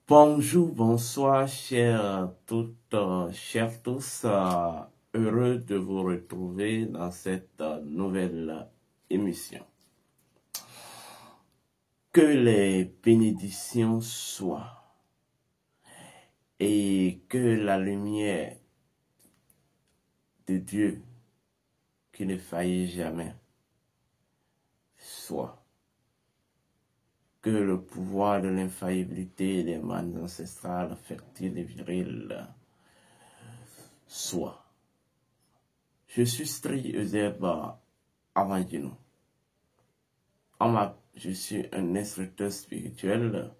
Bonjour, bonsoir, chers toutes, chers tous. Heureux de vous retrouver dans cette nouvelle émission. Que les bénédictions soient et que la lumière de Dieu qui ne faillit jamais soit. Que le pouvoir de l'infaillibilité des manes ancestrales fertiles et viriles soit. Je suis Stri Euseb Avangino. Je suis un instructeur spirituel.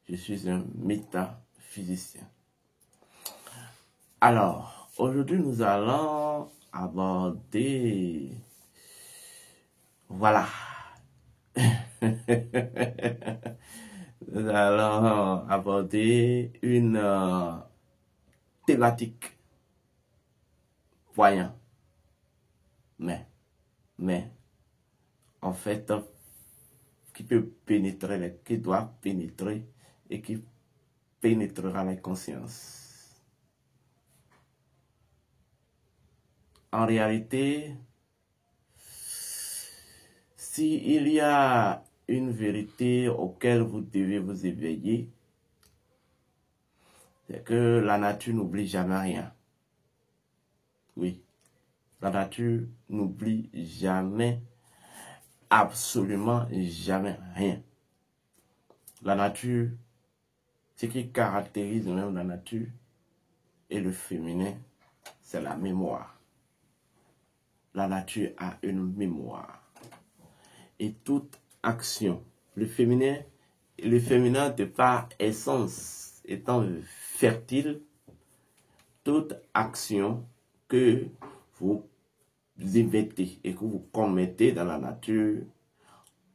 Je suis un métaphysicien. Alors, aujourd'hui, nous allons aborder... Voilà. Nous allons aborder une thématique. Voyant. Mais, en fait, qui peut pénétrer, qui doit pénétrer et qui pénétrera les consciences. En réalité, s'il y a une vérité auquel vous devez vous éveiller, c'est que la nature n'oublie jamais rien. Oui, la nature n'oublie jamais, absolument jamais rien. La nature, ce qui caractérise même la nature et le féminin, c'est la mémoire. La nature a une mémoire. Et toute action, le féminin de par essence étant fertile, toute action que vous inventez et que vous commettez dans la nature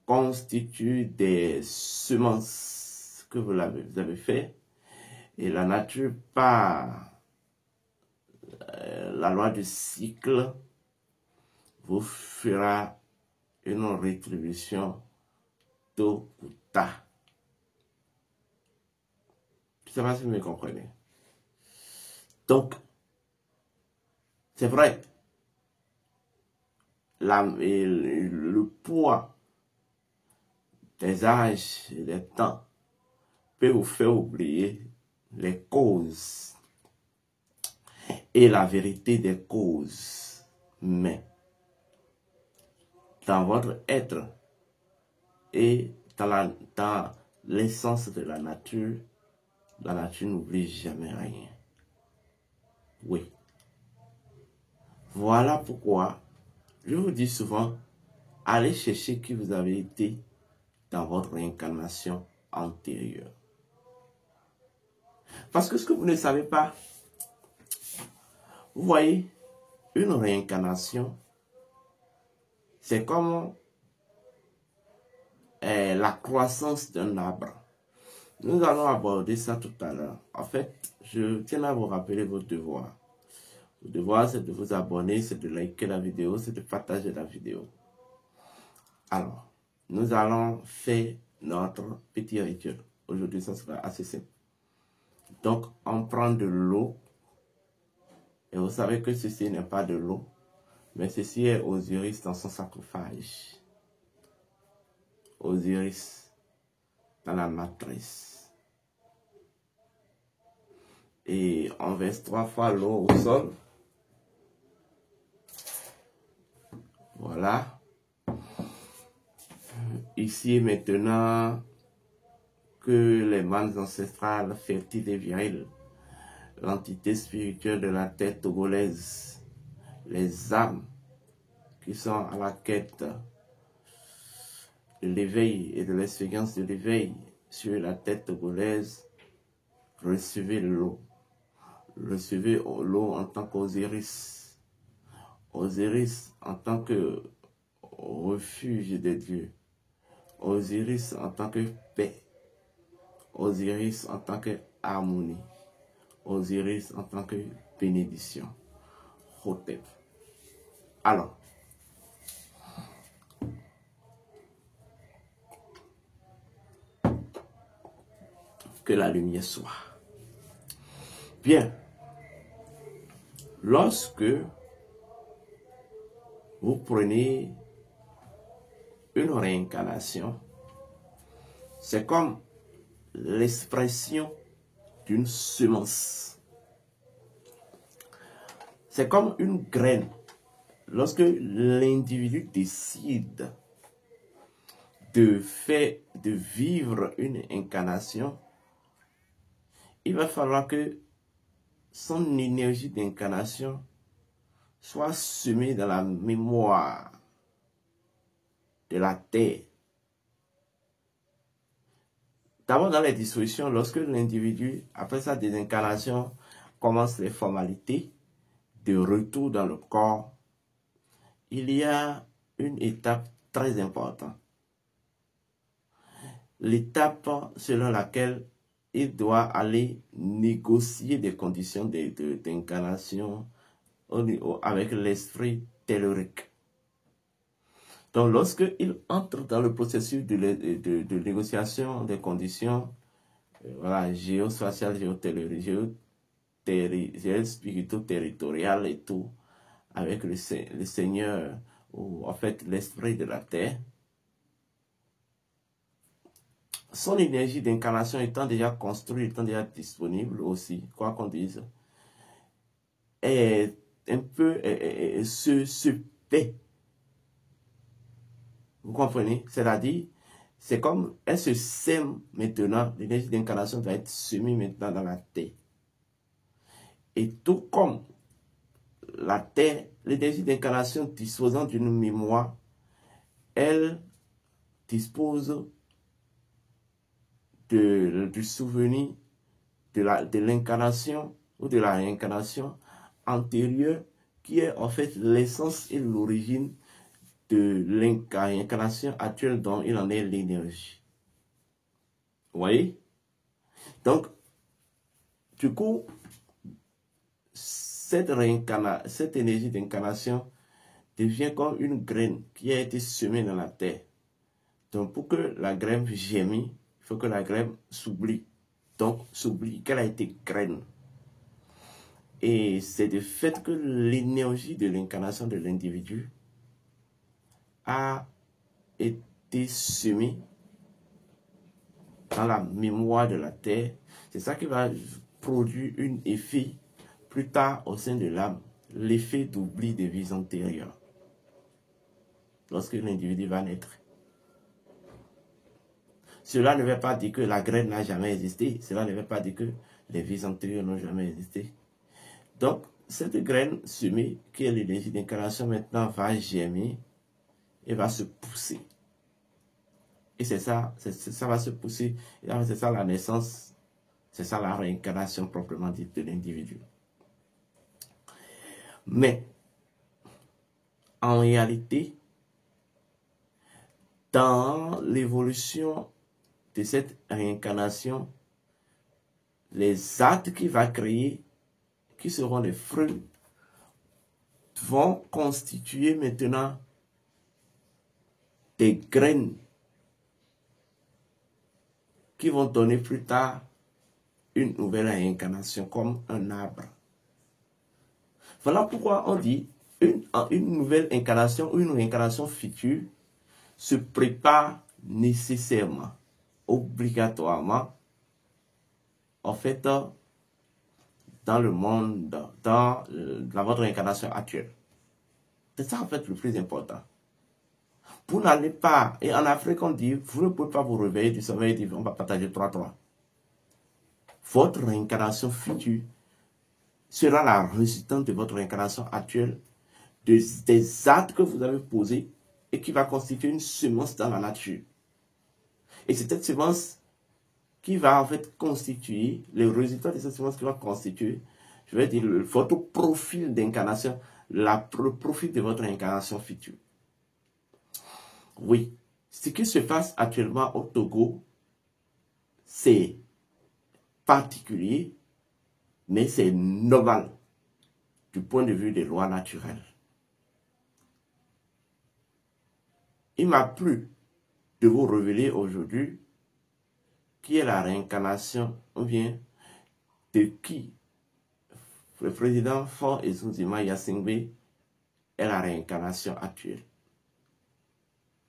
constitue des semences que vous avez fait, et la nature, par la loi du cycle, vous fera une rétribution tôt ou tard. Je ne sais pas si vous me comprenez. Donc, c'est vrai, le poids des âges et des temps peut vous faire oublier les causes et la vérité des causes. Mais, dans votre être et dans l'essence de la nature n'oublie jamais rien. Oui. Voilà pourquoi je vous dis souvent, allez chercher qui vous avez été dans votre réincarnation antérieure. Parce que ce que vous ne savez pas, vous voyez, une réincarnation, c'est comme la croissance d'un arbre. Nous allons aborder ça tout à l'heure. En fait, je tiens à vous rappeler vos devoirs. Vos devoirs, c'est de vous abonner, c'est de liker la vidéo, c'est de partager la vidéo. Alors, nous allons faire notre petit rituel. Aujourd'hui, ça sera assez simple. Donc, on prend de l'eau. Et vous savez que ceci n'est pas de l'eau, mais ceci est Osiris dans son sarcophage. Osiris dans la matrice. Et on verse 3 fois l'eau au sol. Voilà. Ici et maintenant, que les manes ancestrales fertiles et viriles, l'entité spirituelle de la tête togolaise, les âmes qui sont à la quête de l'éveil et de l'expérience de l'éveil sur la tête togolaise, recevez l'eau. Recevez l'eau en tant qu'Osiris. Osiris en tant que refuge de Dieu. Osiris en tant que paix. Osiris en tant que harmonie. Osiris en tant que bénédiction. Hotep. Alors, que la lumière soit. Bien, lorsque vous prenez une réincarnation, c'est comme l'expression d'une semence. C'est comme une graine. Lorsque l'individu décide de vivre une incarnation, il va falloir que son énergie d'incarnation soit semée dans la mémoire de la terre. D'abord dans les dispositions, lorsque l'individu, après sa désincarnation, commence les formalités de retour dans le corps, il y a une étape très importante. L'étape selon laquelle il doit aller négocier des conditions d'incarnation avec l'esprit tellurique. Donc, lorsqu'il entre dans le processus de négociation des conditions géospatiales, géotelluriques, spirito-territoriales et tout, avec le Seigneur, ou en fait l'esprit de la terre, son énergie d'incarnation étant déjà construite, étant déjà disponible aussi, quoi qu'on dise, est un peu se paie. Vous comprenez? C'est-à-dire, c'est comme elle se sème maintenant, l'énergie d'incarnation doit être semée maintenant dans la terre. Et tout comme la terre, l'énergie d'incarnation disposant d'une mémoire, elle dispose du souvenir de l'incarnation ou de la réincarnation antérieure qui est en fait l'essence et l'origine de l'incarnation actuelle dont il en est l'énergie. Vous voyez? Donc, du coup, cette énergie d'incarnation devient comme une graine qui a été semée dans la terre. Donc, pour que la graine germe, il faut que la graine s'oublie. Donc, s'oublie qu'elle a été graine. Et c'est de fait que l'énergie de l'incarnation de l'individu a été semée dans la mémoire de la terre. C'est ça qui va produire un effet plus tard au sein de l'âme, l'effet d'oubli des vies antérieures. Lorsque l'individu va naître. Cela ne veut pas dire que la graine n'a jamais existé. Cela ne veut pas dire que les vies antérieures n'ont jamais existé. Donc, cette graine semée, qui est l'énergie d'incarnation, maintenant va germer et va se pousser. Et c'est ça va se pousser. Et c'est ça la naissance, c'est ça la réincarnation proprement dite de l'individu. Mais, en réalité, dans l'évolution de cette réincarnation, les actes qu'il va créer, qui seront les fruits, vont constituer maintenant des graines qui vont donner plus tard une nouvelle réincarnation comme un arbre. Voilà pourquoi on dit une nouvelle incarnation ou une réincarnation future se prépare nécessairement, obligatoirement, en fait, dans le monde, dans votre incarnation actuelle. C'est ça en fait le plus important. Vous n'allez pas, et en Afrique on dit, vous ne pouvez pas vous réveiller du sommeil et dire, on va partager 3-3. Votre réincarnation future sera la résultante de votre réincarnation actuelle, des actes que vous avez posés et qui va constituer une semence dans la nature. Et c'est cette semence qui va en fait constituer, le résultat de cette semence qui va constituer, je vais dire, votre profil d'incarnation, le profil de votre incarnation future. Oui, ce qui se passe actuellement au Togo, c'est particulier, mais c'est normal du point de vue des lois naturelles. Il m'a plu de vous révéler aujourd'hui qui est la réincarnation, ou bien de qui le président Faure Ezunzima Yasingbe est la réincarnation actuelle.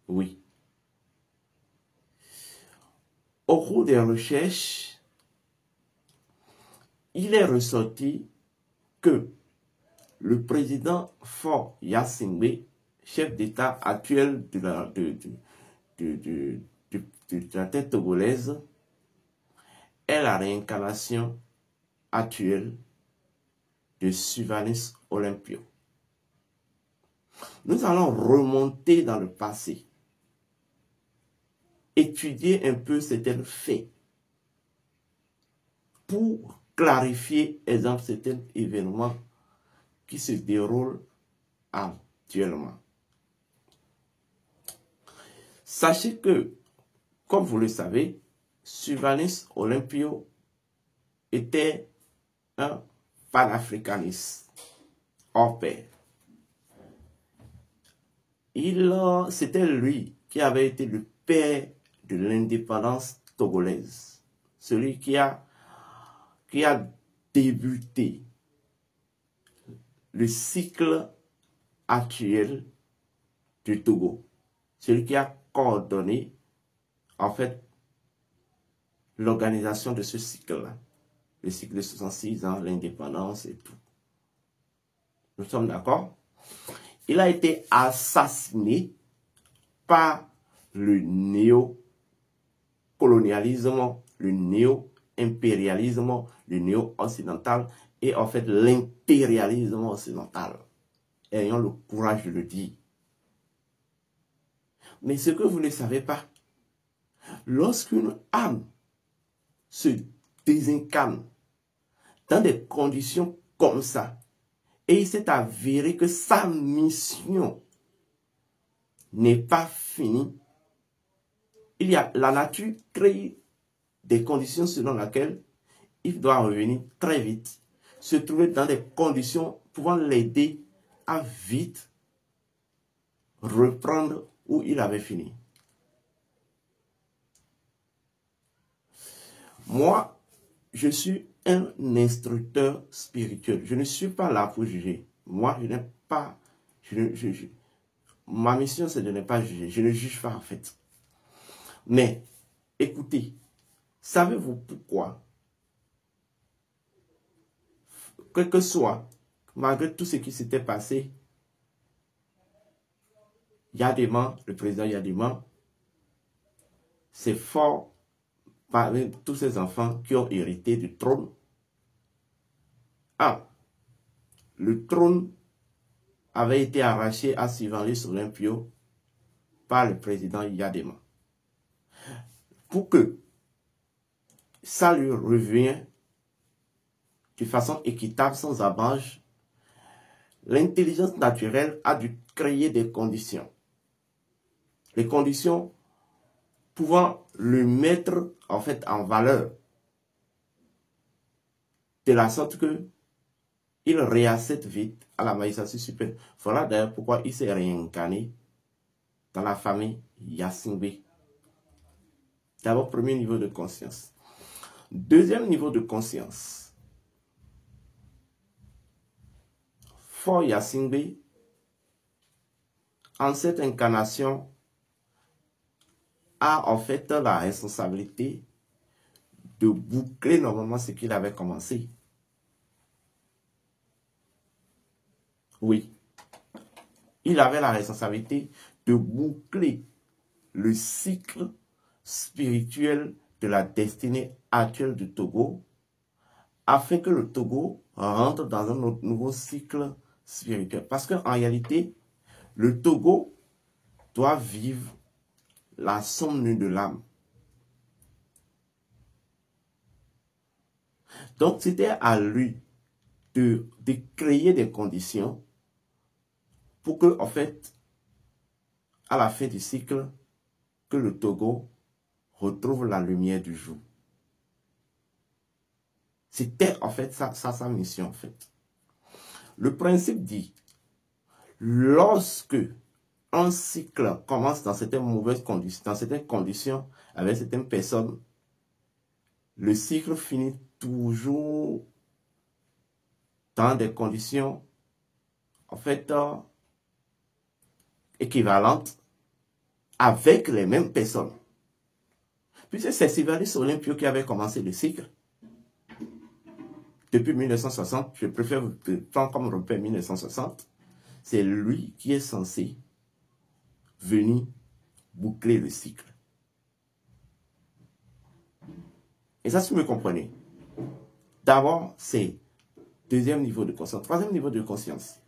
Oui. Au cours des recherches, il est ressorti que le président Faure Yasingbe, chef d'État actuel de la tête togolaise, est la réincarnation actuelle de Sylvanus Olympio. Nous allons remonter dans le passé, étudier un peu certains faits pour clarifier, exemple, certains événements qui se déroulent actuellement. Sachez que, comme vous le savez, Sylvanus Olympio était un panafricaniste hors pair. C'était lui qui avait été le père de l'indépendance togolaise, celui qui a débuté le cycle actuel du Togo, celui qui a coordonné en fait l'organisation de ce cycle-là, le cycle de 66 ans, l'indépendance et tout. Nous sommes d'accord? Il a été assassiné par le néocolonialisme, le néo-impérialisme, le néo-occidental et en fait l'impérialisme occidental. Ayons le courage de le dire. Mais ce que vous ne savez pas, lorsqu'une âme se désincarne dans des conditions comme ça, et il s'est avéré que sa mission n'est pas finie, la nature crée des conditions selon lesquelles il doit revenir très vite, se trouver dans des conditions pouvant l'aider à vite reprendre où il avait fini. Moi, je suis un instructeur spirituel. Je ne suis pas là pour juger. Moi, je n'ai pas... ma mission, c'est de ne pas juger. Je ne juge pas, en fait. Mais, écoutez, savez-vous pourquoi? Quel que soit, malgré tout ce qui s'était passé, Yadema, le président Yadema, c'est fort parmi tous ces enfants qui ont hérité du trône. Le trône avait été arraché à Sylvanus Olympio par le président Yadema. Pour que ça lui revienne de façon équitable, sans avantage, l'intelligence naturelle a dû créer des conditions. Les conditions pouvant le mettre en fait en valeur, de la sorte que il réaccède vite à la magistration suprême. Voilà d'ailleurs pourquoi il s'est réincarné dans la famille Yasingbe. D'abord, premier niveau de conscience. Deuxième niveau de conscience. Faure Yasingbe, en cette incarnation, a en fait la responsabilité de boucler normalement ce qu'il avait commencé. Oui, il avait la responsabilité de boucler le cycle spirituel de la destinée actuelle du Togo, afin que le Togo rentre dans un nouveau cycle spirituel. Parce qu'en réalité, le Togo doit vivre la somme nue de l'âme. Donc, c'était à lui de créer des conditions pour que, en fait, à la fin du cycle, que le Togo retrouve la lumière du jour. C'était en fait sa mission, en fait. Le principe dit, lorsque un cycle commence dans certaines mauvaises conditions, avec certaines personnes le cycle finit toujours dans des conditions, en fait, équivalentes avec les mêmes personnes. Puisque c'est Sylvanus Olympio qui avait commencé le cycle. Depuis 1960, je préfère vous prendre comme repère 1960, c'est lui qui est censé venir boucler le cycle. Et ça, si vous me comprenez, d'abord, c'est deuxième niveau de conscience. Troisième niveau de conscience.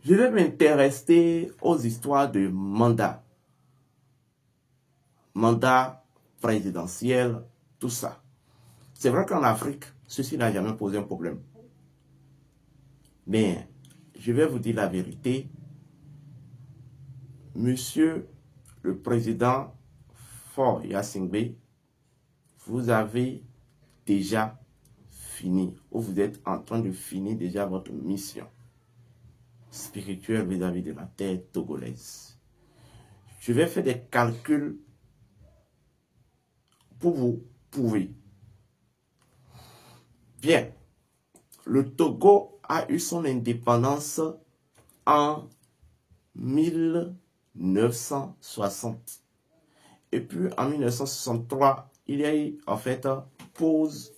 Je vais m'intéresser aux histoires de mandats. Mandat présidentiel, tout ça. C'est vrai qu'en Afrique, ceci n'a jamais posé un problème. Mais, je vais vous dire la vérité. Monsieur le président Faure Gnassingbé, vous avez déjà fini, ou vous êtes en train de finir déjà votre mission spirituelle vis-à-vis de la terre togolaise. Je vais faire des calculs pour vous prouver. Bien, le Togo a eu son indépendance en 1960. Et puis en 1963, il y a eu en fait pause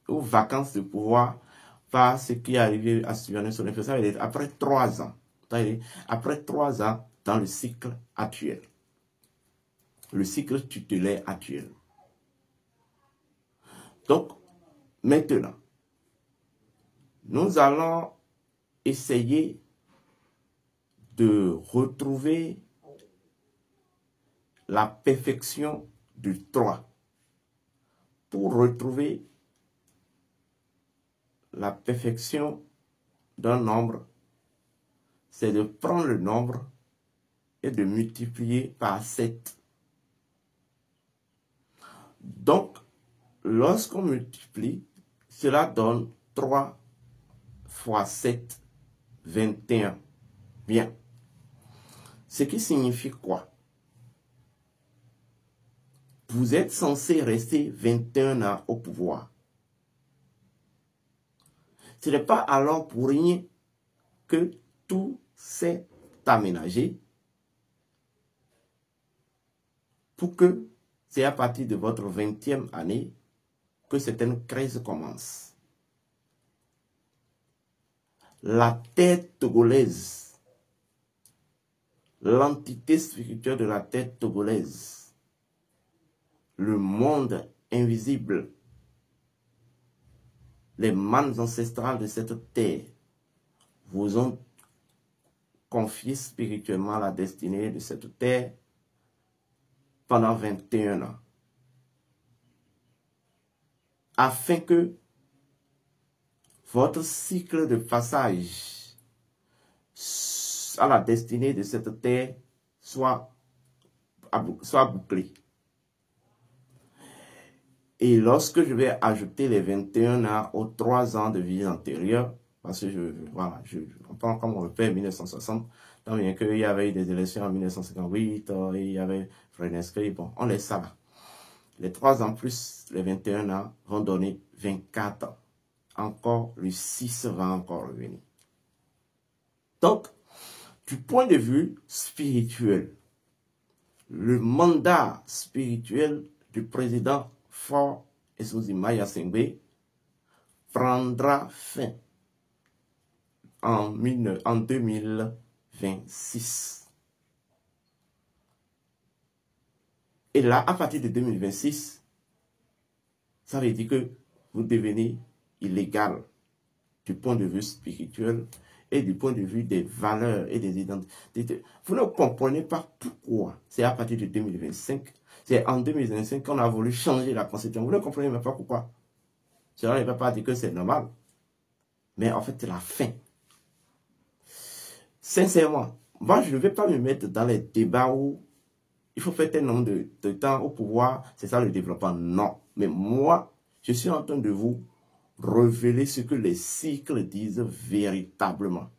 aux vacances de pouvoir par ce qui est arrivé à Sylvanus Olympio. Ça veut dire après 3 ans. Après 3 ans dans le cycle actuel. Le cycle tutélaire actuel. Donc, maintenant, nous allons essayer de retrouver la perfection du 3. Pour retrouver la perfection d'un nombre, c'est de prendre le nombre et de multiplier par 7. Donc, lorsqu'on multiplie, cela donne 3 fois 7, 21. Bien. Ce qui signifie quoi? Vous êtes censé rester 21 ans au pouvoir. Ce n'est pas alors pour rien que tout s'est aménagé pour que c'est à partir de votre 20e année que certaines crises commencent. La terre togolaise, l'entité spirituelle de la terre togolaise, le monde invisible, les mannes ancestrales de cette terre vous ont confié spirituellement la destinée de cette terre pendant 21 ans. Afin que votre cycle de passage à la destinée de cette terre soit bouclé. Et lorsque je vais ajouter les 21 ans aux 3 ans de vie antérieure, parce que on prend comme repère 1960, tant bien qu'il y avait eu des élections en 1958, et il y avait Frenesky, bon, on laisse ça là. Les 3 ans plus les 21 ans vont donner 24 ans. Encore, le 6 va encore revenir. Donc, du point de vue spirituel, le mandat spirituel du président Faure Gnassingbé prendra fin en 2026. Et là, à partir de 2026, ça veut dire que vous devenez illégal du point de vue spirituel et du point de vue des valeurs et des identités. Vous ne comprenez pas pourquoi c'est à partir de 2025, c'est en 2025 qu'on a voulu changer la constitution. Vous ne comprenez même pas pourquoi. Cela ne veut pas dire que c'est normal. Mais en fait, c'est la fin. Sincèrement, moi, je ne vais pas me mettre dans les débats où il faut faire un nombre de temps au pouvoir, c'est ça le développement. Non. Mais moi, je suis en train de vous révéler ce que les cycles disent véritablement.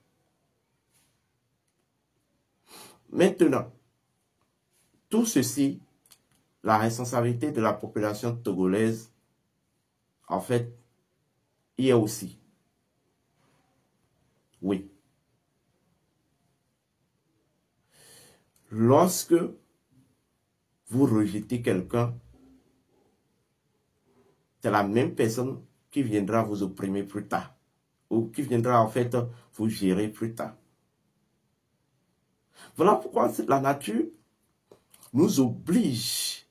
Maintenant, tout ceci, la responsabilité de la population togolaise, en fait, y est aussi. Oui. Lorsque vous rejetez quelqu'un, c'est la même personne qui viendra vous opprimer plus tard, ou qui viendra en fait vous gérer plus tard. Voilà pourquoi la nature nous oblige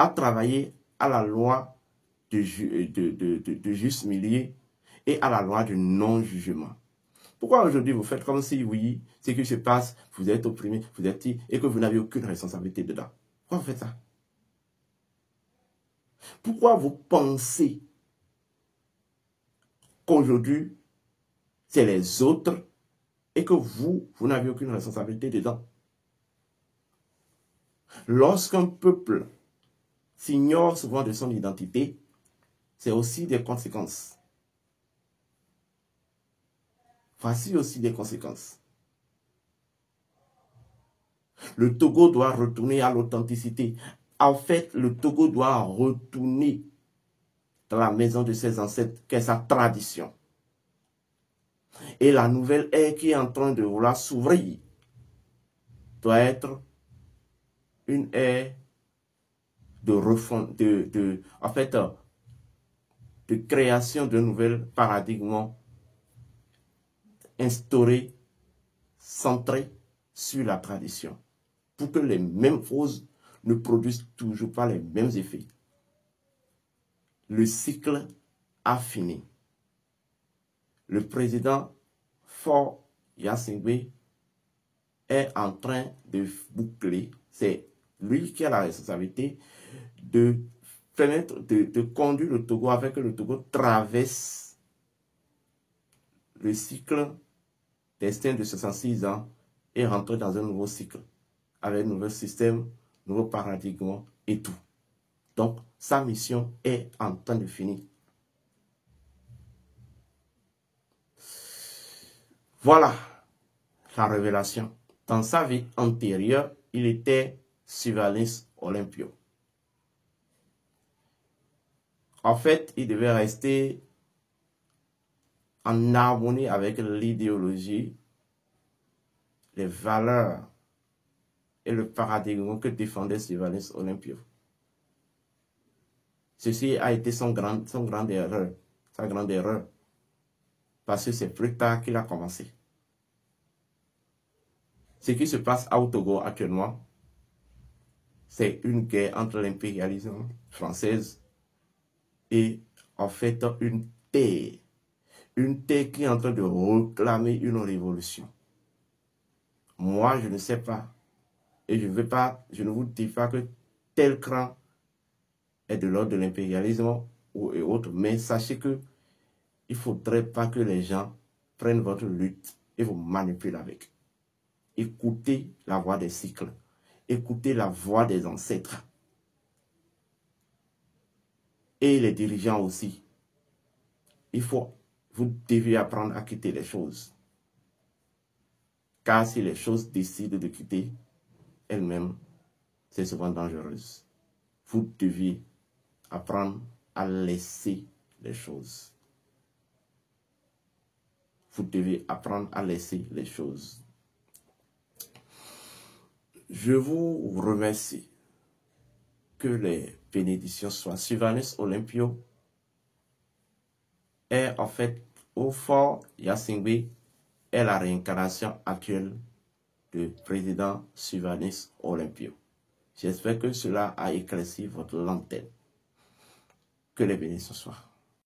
à travailler à la loi de juste milieu et à la loi du non-jugement. Pourquoi aujourd'hui vous faites comme si, oui, ce qui se passe, vous êtes opprimé, vous êtes et que vous n'avez aucune responsabilité dedans? Pourquoi vous faites ça? Pourquoi vous pensez qu'aujourd'hui, c'est les autres et que vous n'avez aucune responsabilité dedans? Lorsqu'un peuple s'ignore souvent de son identité, c'est aussi des conséquences. Voici aussi des conséquences. Le Togo doit retourner à l'authenticité. En fait, le Togo doit retourner dans la maison de ses ancêtres, qui est sa tradition. Et la nouvelle ère qui est en train de vouloir s'ouvrir doit être une ère de refond, en fait, de création de nouveaux paradigmes instaurés, centrés sur la tradition, pour que les mêmes choses ne produisent toujours pas les mêmes effets. Le cycle a fini. Le président Faure Gnassingbé est en train de boucler. C'est lui qui a la responsabilité de permettre de conduire le Togo afin que le Togo traverse le cycle destin de 66 ans et rentre dans un nouveau cycle avec un nouveau système, nouveau paradigme et tout. Donc, sa mission est en train de finir. Voilà la révélation. Dans sa vie antérieure, il était Sylvanus Olympio. En fait, il devait rester en harmonie avec l'idéologie, les valeurs et le paradigme que défendait Sylvanus Olympio. Ceci a été sa grande erreur. Parce que c'est plus tard qu'il a commencé. Ce qui se passe au Togo actuellement, c'est une guerre entre l'impérialisme française et en fait une terre qui est en train de réclamer une révolution. Moi, je ne sais pas, et je ne vous dis pas que tel cran est de l'ordre de l'impérialisme ou et autres, mais sachez que il ne faudrait pas que les gens prennent votre lutte et vous manipulent avec. Écoutez la voix des cycles. Écoutez la voix des ancêtres. Et les dirigeants aussi. Vous devez apprendre à quitter les choses. Car si les choses décident de quitter elles-mêmes, c'est souvent dangereux. Vous devez apprendre à laisser les choses. Vous devez apprendre à laisser les choses. Je vous remercie. Que les bénédictions soient. Sylvanus Olympio est en fait au Faure Gnassingbé est la réincarnation actuelle du président Sylvanus Olympio. J'espère que cela a éclairci votre lanterne. Que les bénédictions soient.